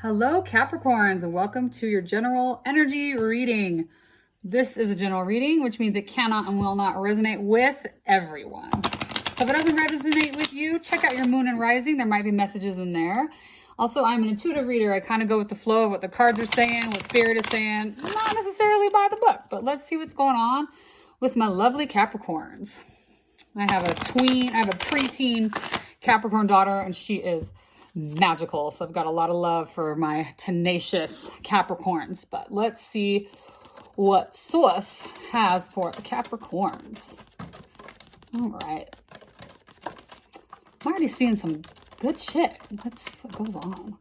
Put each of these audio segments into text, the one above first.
Hello, Capricorns, and welcome to your general energy reading. This is a general reading, which means it cannot and will not resonate with everyone. So if it doesn't resonate with you, check out your moon and rising. There might be messages in there. Also, I'm an intuitive reader. I kind of go with the flow of what the cards are saying, what spirit is saying, not necessarily by the book, but let's see what's going on with my lovely Capricorns. I have a preteen Capricorn daughter, and she is magical. So I've got a lot of love for my tenacious Capricorns, but let's see what Source has for the Capricorns. All right. I'm already seeing some good shit. Let's see what goes on.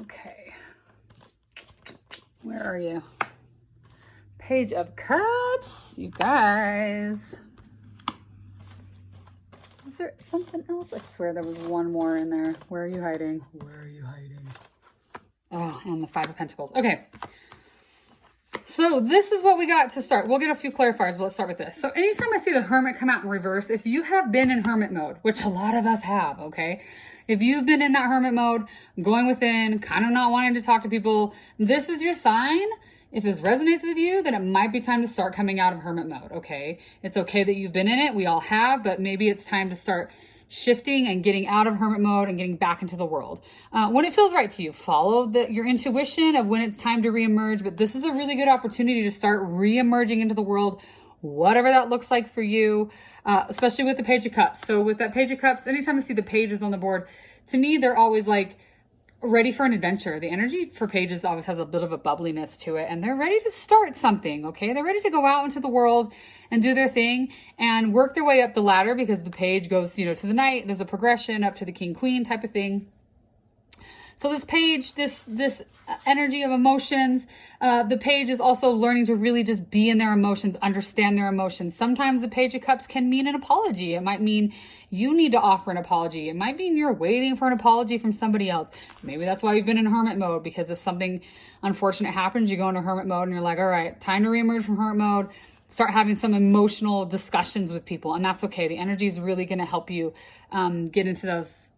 Okay. Where are you? Page of Cups, you guys. Is there something else? I swear there was one more in there. Where are you hiding? Where are you hiding? Oh, and the Five of Pentacles. Okay. So this is what we got to start. We'll get a few clarifiers, but let's start with this. So anytime I see the Hermit come out in reverse, if you have been in Hermit mode, which a lot of us have, okay? If you've been in that Hermit mode, going within, kind of not wanting to talk to people, this is your sign. If this resonates with you, then it might be time to start coming out of Hermit mode, okay? It's okay that you've been in it. We all have, but maybe it's time to start shifting and getting out of Hermit mode and getting back into the world. When it feels right to you, follow your intuition of when it's time to reemerge, but this is a really good opportunity to start reemerging into the world, whatever that looks like for you, especially with the Page of Cups. So with that Page of Cups, anytime I see the pages on the board, to me, they're always like, ready for an adventure. The energy for pages always has a bit of a bubbliness to it, and they're ready to start something, okay? They're ready to go out into the world and do their thing and work their way up the ladder, because the page goes, to the knight. There's a progression up to the king, queen type of thing. So this page, this energy of emotions, the page is also learning to really just be in their emotions, understand their emotions. Sometimes the Page of Cups can mean an apology. It might mean you need to offer an apology. It might mean you're waiting for an apology from somebody else. Maybe that's why you've been in Hermit mode, because if something unfortunate happens, you go into Hermit mode and you're like, all right, time to reemerge from Hermit mode. Start having some emotional discussions with people, and that's okay. The energy is really going to help you get into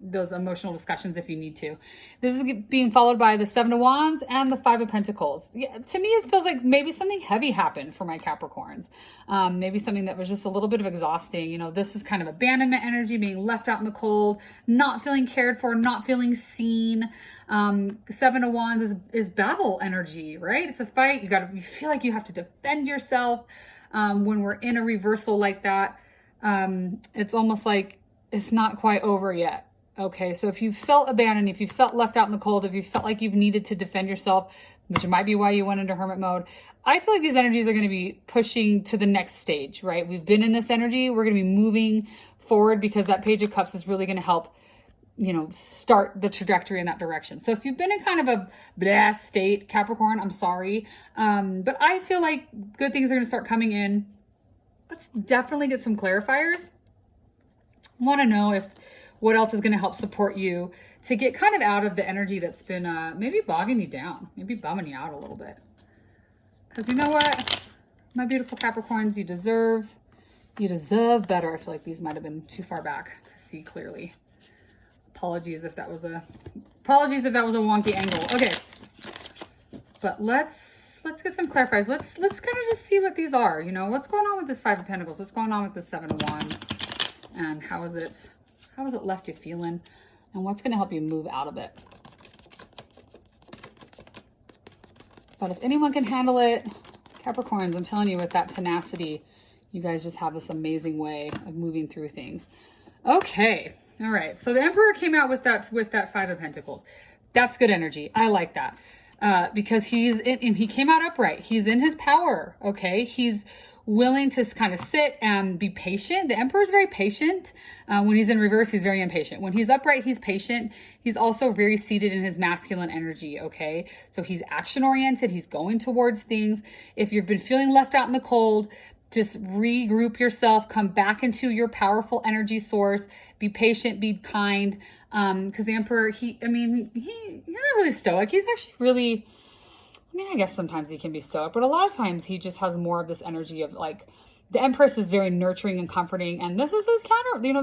those emotional discussions if you need to. This is being followed by the Seven of Wands and the Five of Pentacles. Yeah, to me, it feels like maybe something heavy happened for my Capricorns. Maybe something that was just a little bit of exhausting. This is kind of abandonment energy, being left out in the cold, not feeling cared for, not feeling seen. Seven of Wands is battle energy, right? It's a fight. You feel like you have to defend yourself. When we're in a reversal like that, it's almost like it's not quite over yet. Okay, so if you felt abandoned, if you felt left out in the cold, if you felt like you've needed to defend yourself, which might be why you went into Hermit mode, I feel like these energies are going to be pushing to the next stage, right? We've been in this energy. We're going to be moving forward, because that Page of Cups is really going to help start the trajectory in that direction. So if you've been in kind of a blah state, Capricorn, I'm sorry. But I feel like good things are going to start coming in. Let's definitely get some clarifiers. I want to know what else is going to help support you to get kind of out of the energy that's been maybe bogging you down, maybe bumming you out a little bit. Because you know what, my beautiful Capricorns, you deserve better. I feel like these might have been too far back to see clearly. Apologies if that was a wonky angle. Okay, but let's get some clarifiers. Let's kind of just see what these are. What's going on with this Five of Pentacles? What's going on with this Seven of Wands? And how has it left you feeling? And what's going to help you move out of it? But if anyone can handle it, Capricorns, I'm telling you, with that tenacity, you guys just have this amazing way of moving through things. Okay. All right, so the Emperor came out with that Five of Pentacles. That's good energy. I like that because he came out upright. He's in his power, okay? He's willing to kind of sit and be patient. The Emperor is very patient. When he's in reverse, he's very impatient. When he's upright, he's patient. He's also very seated in his masculine energy, okay? So he's action-oriented. He's going towards things. If you've been feeling left out in the cold, just regroup yourself, come back into your powerful energy source, be patient, be kind. Because the Emperor, he's not really stoic. He's actually really, I guess sometimes he can be stoic, but a lot of times he just has more of this energy of like The Empress is very nurturing and comforting, and this is his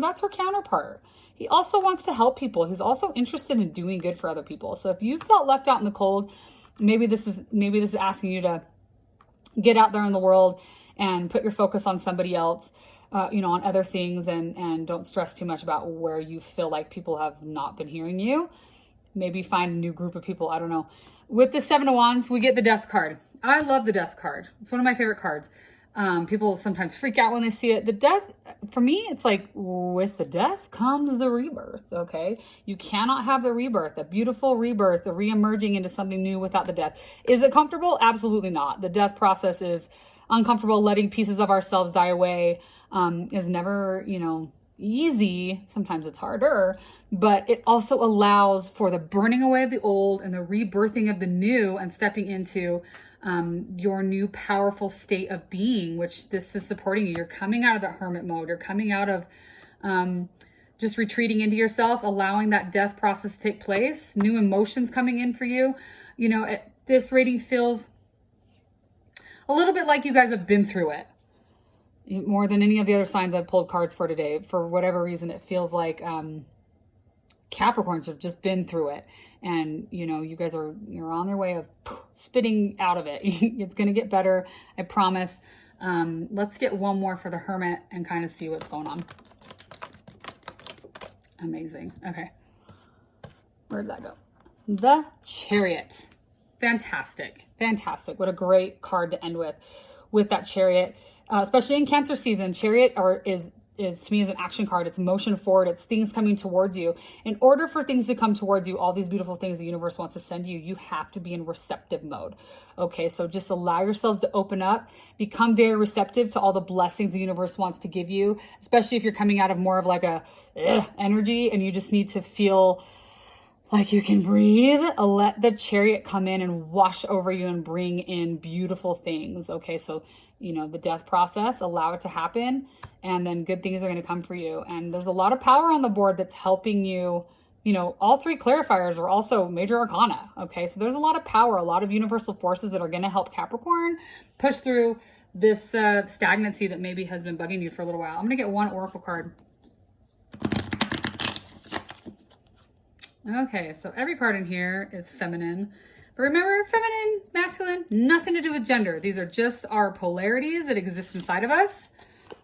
that's her counterpart. He also wants to help people. He's also interested in doing good for other people. So if you felt left out in the cold, maybe this is asking you to get out there in the world and put your focus on somebody else, on other things, and don't stress too much about where you feel like people have not been hearing you. Maybe find a new group of people. I don't know. With the Seven of Wands, we get the Death card. I love the Death card. It's one of my favorite cards. People sometimes freak out when they see it. The Death, for me, it's like with the Death comes the rebirth, okay? You cannot have the rebirth, a beautiful rebirth, a re-emerging into something new without the Death. Is it comfortable? Absolutely not. The Death process is uncomfortable. Letting pieces of ourselves die away is never, easy. Sometimes it's harder, but it also allows for the burning away of the old and the rebirthing of the new and stepping into your new powerful state of being, which this is supporting you. You're coming out of the hermit mode. You're coming out of just retreating into yourself, allowing that death process to take place, new emotions coming in for you. This reading feels a little bit like you guys have been through it more than any of the other signs I've pulled cards for today. For whatever reason, it feels like Capricorns have just been through it, and you guys you're on their way of spitting out of it. It's going to get better, I promise. Let's get one more for the Hermit and kind of see what's going on. Amazing. Okay, where did that go? The Chariot. Fantastic. What a great card to end with that Chariot, especially in Cancer season. Chariot is to me is an action card. It's motion forward. It's things coming towards you. In order for things to come towards you, all these beautiful things the universe wants to send you, you have to be in receptive mode. Okay, so just allow yourselves to open up, become very receptive to all the blessings the universe wants to give you, especially if you're coming out of more of like a energy and you just need to feel like you can breathe. Let the Chariot come in and wash over you and bring in beautiful things. Okay, so the death process, allow it to happen, and then good things are going to come for you. And there's a lot of power on the board that's helping you. All three clarifiers are also major arcana. Okay, so there's a lot of power, a lot of universal forces that are going to help Capricorn push through this stagnancy that maybe has been bugging you for a little while. I'm going to get one oracle card. Okay, so every card in here is feminine. But remember, feminine, masculine, nothing to do with gender. These are just our polarities that exist inside of us.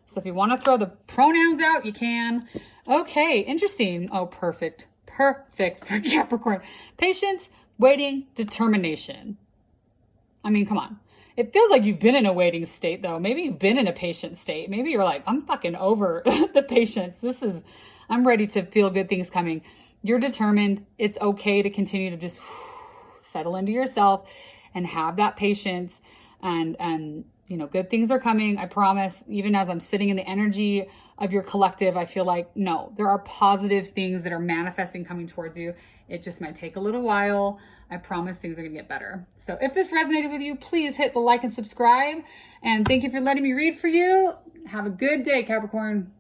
So if you want to throw the pronouns out, you can. Okay, interesting. Oh, perfect. Perfect for Capricorn. Patience, waiting, determination. I mean, come on. It feels like you've been in a waiting state, though. Maybe you've been in a patient state. Maybe you're like, I'm fucking over the patience. I'm ready to feel good things coming. You're determined. It's okay to continue to just settle into yourself and have that patience, and good things are coming. I promise. Even as I'm sitting in the energy of your collective, I feel like, no, there are positive things that are manifesting coming towards you. It just might take a little while. I promise things are going to get better. So if this resonated with you, please hit the like and subscribe. And thank you for letting me read for you. Have a good day, Capricorn.